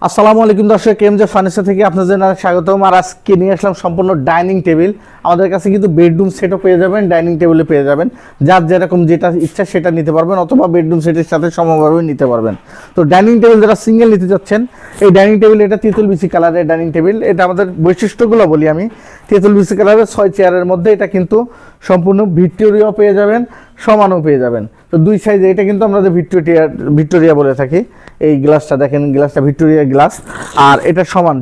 আসসালামু আলাইকুম দর্শক, এমজে ফার্নিচার থেকে আপনাদের স্বাগতম। আর আজকে নিয়ে আসলাম সম্পূর্ণ ডাইনিং টেবিল। আমাদের কাছে কিন্তু বেডরুম সেটও পেয়ে যাবেন, ডাইনিং টেবিলও পেয়ে যাবেন। যার যেরকম যেটা ইচ্ছা সেটা নিতে পারবেন, অথবা বেডরুম সেটের সাথে সমভাবে নিতে পারবেন। তো ডাইনিং টেবিল যারা সিঙ্গেল নিতে যাচ্ছেন, এই ডাইনিং টেবিল এটা তেঁতুল বিচি কালারের ডাইনিং টেবিল। এটা আমাদের বৈশিষ্ট্যগুলো বলি আমি। তেঁতুল বিচি কালারের 6 চেয়ারের মধ্যে এটা কিন্তু সম্পূর্ণ ভিক্টোরিয়াও পেয়ে যাবেন, সমানও পেয়ে যাবেন। তো দুই সাইজে এটা কিন্তু আমরা ভিক্টোরিয়া বলে থাকি। এই গ্লাসটা দেখেন, গ্লাসটা ভিক্টোরিয়া গ্লাস, আর এটা সমান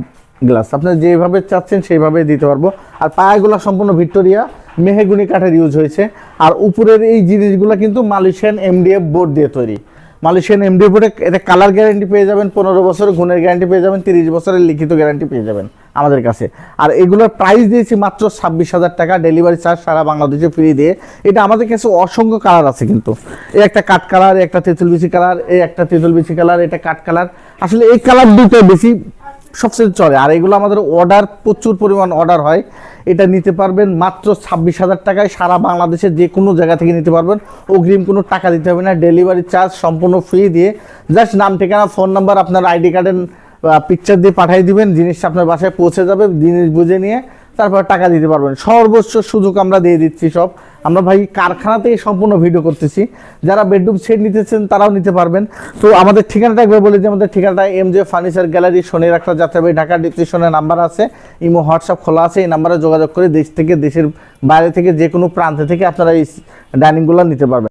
গ্লাস। আপনারা যেভাবে চাচ্ছেন সেইভাবে দিতে পারবো। আর পায়াগুলো সম্পূর্ণ ভিক্টোরিয়া মেহগুনি কাঠের ইউজ হয়েছে। আর উপরের এই জিনিসগুলো কিন্তু মালয়েশিয়ান এমডিএফ বোর্ড দিয়ে তৈরি। মালয়েশিয়ান এমডিএফ বোর্ডে এটা কালার গ্যারান্টি পেয়ে যাবেন, 15 বছরের গুণের গ্যারান্টি পেয়ে যাবেন, 30 বছরের লিখিত গ্যারান্টি পেয়ে যাবেন আমাদের কাছে। আর এগুলোর প্রাইস দিয়েছি মাত্র 26,000 টাকা, ডেলিভারি চার্জ সারা বাংলাদেশে ফ্রি দিয়ে। এটা আমাদের কাছে অসংখ্য কালার আছে কিন্তু। এই একটা কাঠ কালার, একটা তেঁতুল বিচি কালার, এই একটা তেঁতুল বিচি কালার, এটা কাঠ কালার। আসলে এই কালার দুটো বেশি সবচেয়ে চলে। আর এগুলো আমাদের অর্ডার, প্রচুর পরিমাণ অর্ডার হয়। এটা নিতে পারবেন মাত্র 26,000 টাকায়, সারা বাংলাদেশের যে কোনো জায়গা থেকে নিতে পারবেন। অগ্রিম কোনো টাকা দিতে হবে না, ডেলিভারি চার্জ সম্পূর্ণ ফ্রি দিয়ে। জাস্ট নাম, ঠিকানা, ফোন নাম্বার, আপনার আইডি কার্ডের পিকচার দিয়ে পাঠিয়ে দিবেন, জিনিসটা আপনার বাসায় পৌঁছে যাবে। জিনিস বুঝে নিয়ে তারপর টাকা দিতে পারবেন। সর্বোচ্চ সুযোগ আমরা দিয়ে দিচ্ছি সব। আমরা ভাই কারখানাতেই সম্পূর্ণ ভিডিও করতেছি। যারা বেডরুম সেট নিতেছেন তারাও নিতে পারবেন। তো আমাদের ঠিকানাটা একবার বলে দিই। আমাদের ঠিকানাটা এমজে ফার্নিচার গ্যালারি, শনির একটা যাত্রাবাড়ি, ঢাকা। ডিসক্রিপশনে নাম্বার আছে, ইমো, হোয়াটসঅ্যাপ খোলা আছে। এই নাম্বারে যোগাযোগ করে দেশ থেকে, দেশের বাইরে থেকে, যে কোনো প্রান্ত থেকে আপনারা এই ডাইনিংগুলো নিতে পারবেন।